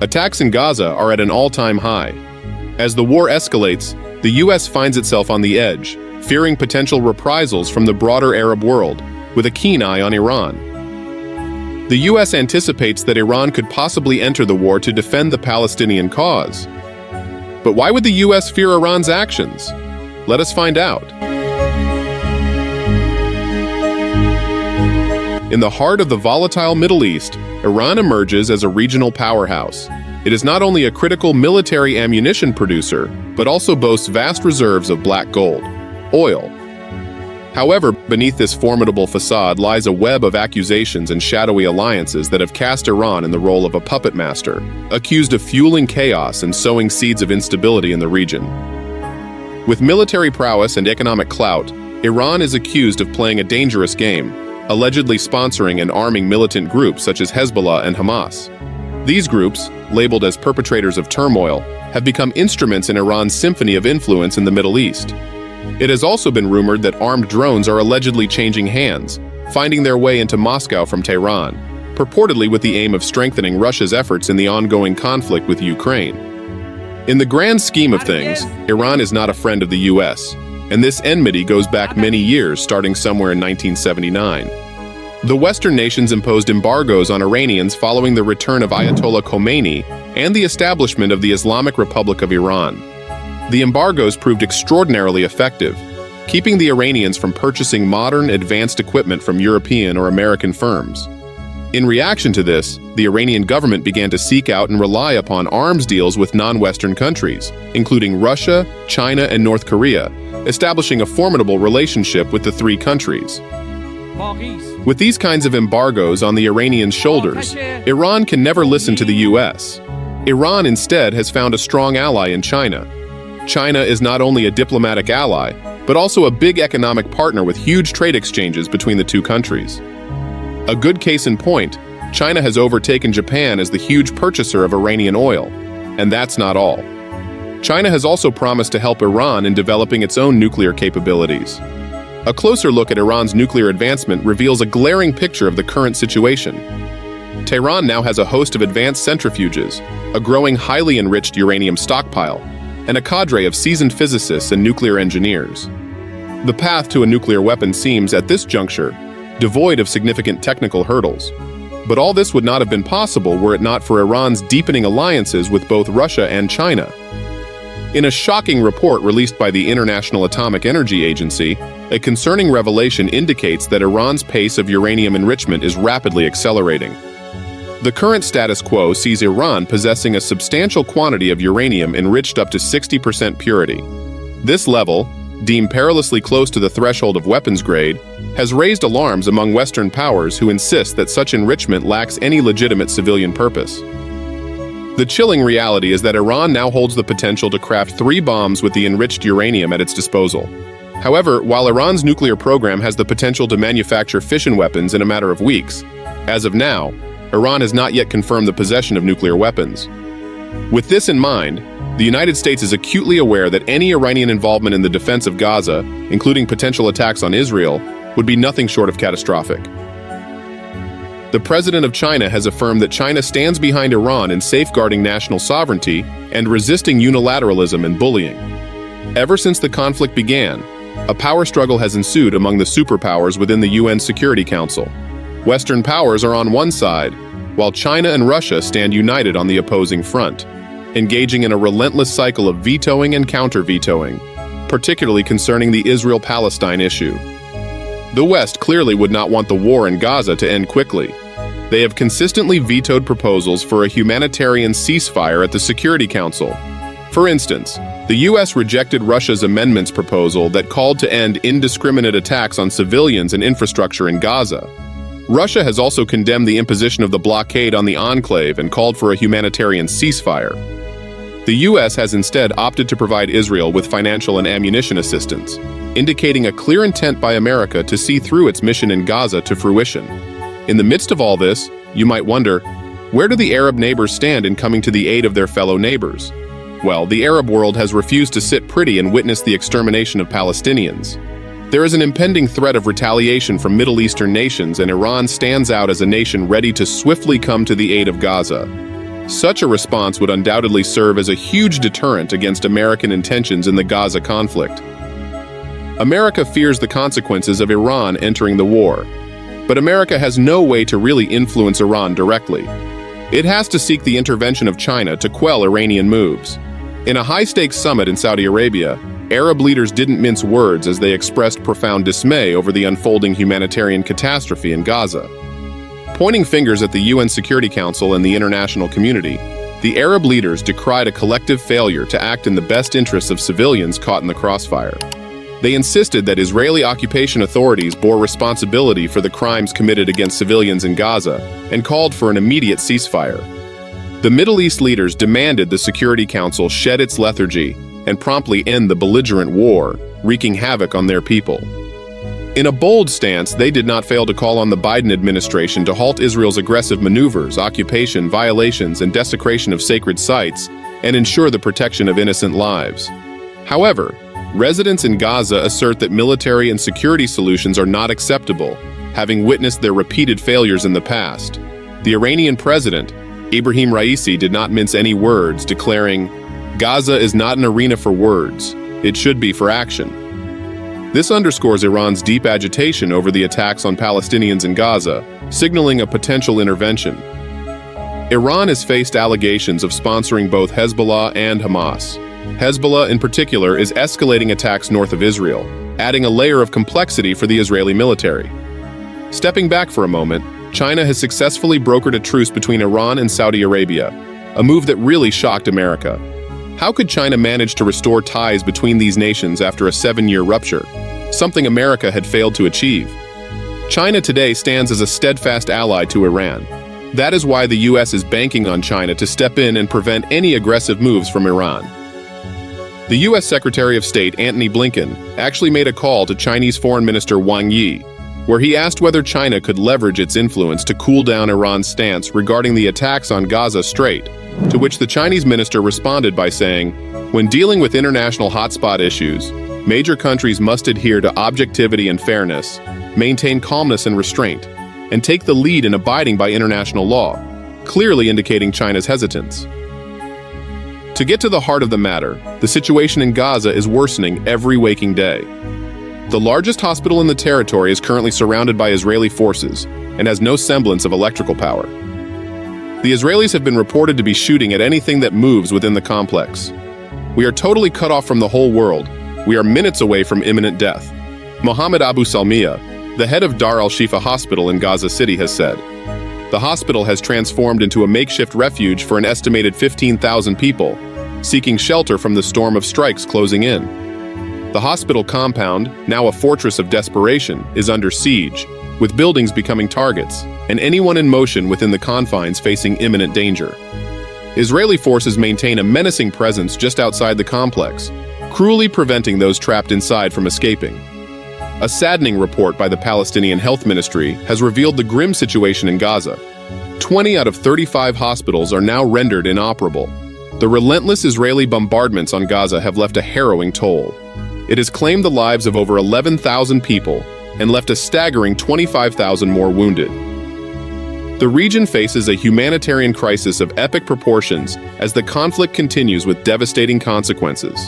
Attacks in Gaza are at an all-time high. As the war escalates, the U.S. finds itself on the edge, fearing potential reprisals from the broader Arab world, with a keen eye on Iran. The U.S. anticipates that Iran could possibly enter the war to defend the Palestinian cause. But why would the U.S. fear Iran's actions? Let us find out. In the heart of the volatile Middle East, Iran emerges as a regional powerhouse. It is not only a critical military ammunition producer, but also boasts vast reserves of black gold, oil. However, beneath this formidable facade lies a web of accusations and shadowy alliances that have cast Iran in the role of a puppet master, accused of fueling chaos and sowing seeds of instability in the region. With military prowess and economic clout, Iran is accused of playing a dangerous game, allegedly sponsoring and arming militant groups such as Hezbollah and Hamas. These groups, labeled as perpetrators of turmoil, have become instruments in Iran's symphony of influence in the Middle East. It has also been rumored that armed drones are allegedly changing hands, finding their way into Moscow from Tehran, purportedly with the aim of strengthening Russia's efforts in the ongoing conflict with Ukraine. In the grand scheme of things, Iran is not a friend of the U.S., and this enmity goes back many years, starting somewhere in 1979. The Western nations imposed embargoes on Iranians following the return of Ayatollah Khomeini and the establishment of the Islamic Republic of Iran. The embargoes proved extraordinarily effective, keeping the Iranians from purchasing modern, advanced equipment from European or American firms. In reaction to this, the Iranian government began to seek out and rely upon arms deals with non-Western countries, including Russia, China, and North Korea, establishing a formidable relationship with the three countries. With these kinds of embargoes on the Iranians' shoulders, Iran can never listen to the U.S. Iran instead has found a strong ally in China. China is not only a diplomatic ally, but also a big economic partner with huge trade exchanges between the two countries. A good case in point, China has overtaken Japan as the huge purchaser of Iranian oil, and that's not all. China has also promised to help Iran in developing its own nuclear capabilities. A closer look at Iran's nuclear advancement reveals a glaring picture of the current situation. Tehran now has a host of advanced centrifuges, a growing highly enriched uranium stockpile, and a cadre of seasoned physicists and nuclear engineers. The path to a nuclear weapon seems, at this juncture, devoid of significant technical hurdles. But all this would not have been possible were it not for Iran's deepening alliances with both Russia and China. In a shocking report released by the International Atomic Energy Agency, a concerning revelation indicates that Iran's pace of uranium enrichment is rapidly accelerating. The current status quo sees Iran possessing a substantial quantity of uranium enriched up to 60% purity. This level, deemed perilously close to the threshold of weapons grade, has raised alarms among Western powers who insist that such enrichment lacks any legitimate civilian purpose. The chilling reality is that Iran now holds the potential to craft 3 bombs with the enriched uranium at its disposal. However, while Iran's nuclear program has the potential to manufacture fission weapons in a matter of weeks, as of now, Iran has not yet confirmed the possession of nuclear weapons. With this in mind, the United States is acutely aware that any Iranian involvement in the defense of Gaza, including potential attacks on Israel, would be nothing short of catastrophic. The president of China has affirmed that China stands behind Iran in safeguarding national sovereignty and resisting unilateralism and bullying. Ever since the conflict began, a power struggle has ensued among the superpowers within the UN Security Council. Western powers are on one side, while China and Russia stand united on the opposing front, engaging in a relentless cycle of vetoing and counter-vetoing, particularly concerning the Israel-Palestine issue. The West clearly would not want the war in Gaza to end quickly. They have consistently vetoed proposals for a humanitarian ceasefire at the Security Council. For instance, the U.S. rejected Russia's amendments proposal that called to end indiscriminate attacks on civilians and infrastructure in Gaza. Russia has also condemned the imposition of the blockade on the enclave and called for a humanitarian ceasefire. The U.S. has instead opted to provide Israel with financial and ammunition assistance, indicating a clear intent by America to see through its mission in Gaza to fruition. In the midst of all this, you might wonder, where do the Arab neighbors stand in coming to the aid of their fellow neighbors? Well, the Arab world has refused to sit pretty and witness the extermination of Palestinians. There is an impending threat of retaliation from Middle Eastern nations, and Iran stands out as a nation ready to swiftly come to the aid of Gaza. Such a response would undoubtedly serve as a huge deterrent against American intentions in the Gaza conflict. America fears the consequences of Iran entering the war, but America has no way to really influence Iran directly. It has to seek the intervention of China to quell Iranian moves. In a high-stakes summit in Saudi Arabia, Arab leaders didn't mince words as they expressed profound dismay over the unfolding humanitarian catastrophe in Gaza. Pointing fingers at the UN Security Council and the international community, the Arab leaders decried a collective failure to act in the best interests of civilians caught in the crossfire. They insisted that Israeli occupation authorities bore responsibility for the crimes committed against civilians in Gaza and called for an immediate ceasefire. The Middle East leaders demanded the Security Council shed its lethargy and promptly end the belligerent war, wreaking havoc on their people. In a bold stance, they did not fail to call on the Biden administration to halt Israel's aggressive maneuvers, occupation, violations, and desecration of sacred sites, and ensure the protection of innocent lives. However, residents in Gaza assert that military and security solutions are not acceptable, having witnessed their repeated failures in the past. The Iranian president, Ibrahim Raisi, did not mince any words, declaring, "Gaza is not an arena for words. It should be for action." This underscores Iran's deep agitation over the attacks on Palestinians in Gaza, signaling a potential intervention. Iran has faced allegations of sponsoring both Hezbollah and Hamas. Hezbollah, in particular, is escalating attacks north of Israel, adding a layer of complexity for the Israeli military. Stepping back for a moment, China has successfully brokered a truce between Iran and Saudi Arabia, a move that really shocked America. How could China manage to restore ties between these nations after a 7-year rupture, something America had failed to achieve? China today stands as a steadfast ally to Iran. That is why the US is banking on China to step in and prevent any aggressive moves from Iran. The US Secretary of State Antony Blinken actually made a call to Chinese Foreign Minister Wang Yi, where he asked whether China could leverage its influence to cool down Iran's stance regarding the attacks on Gaza Strait, to which the Chinese minister responded by saying, "When dealing with international hotspot issues, major countries must adhere to objectivity and fairness, maintain calmness and restraint, and take the lead in abiding by international law," clearly indicating China's hesitance. To get to the heart of the matter, the situation in Gaza is worsening every waking day. The largest hospital in the territory is currently surrounded by Israeli forces and has no semblance of electrical power. The Israelis have been reported to be shooting at anything that moves within the complex. "We are totally cut off from the whole world. We are minutes away from imminent death," Mohammed Abu Salmiya, the head of Dar al-Shifa Hospital in Gaza City, has said. The hospital has transformed into a makeshift refuge for an estimated 15,000 people, seeking shelter from the storm of strikes closing in. The hospital compound, now a fortress of desperation, is under siege, with buildings becoming targets, and anyone in motion within the confines facing imminent danger. Israeli forces maintain a menacing presence just outside the complex, cruelly preventing those trapped inside from escaping. A saddening report by the Palestinian Health Ministry has revealed the grim situation in Gaza. 20 out of 35 hospitals are now rendered inoperable. The relentless Israeli bombardments on Gaza have left a harrowing toll. It has claimed the lives of over 11,000 people and left a staggering 25,000 more wounded. The region faces a humanitarian crisis of epic proportions as the conflict continues with devastating consequences.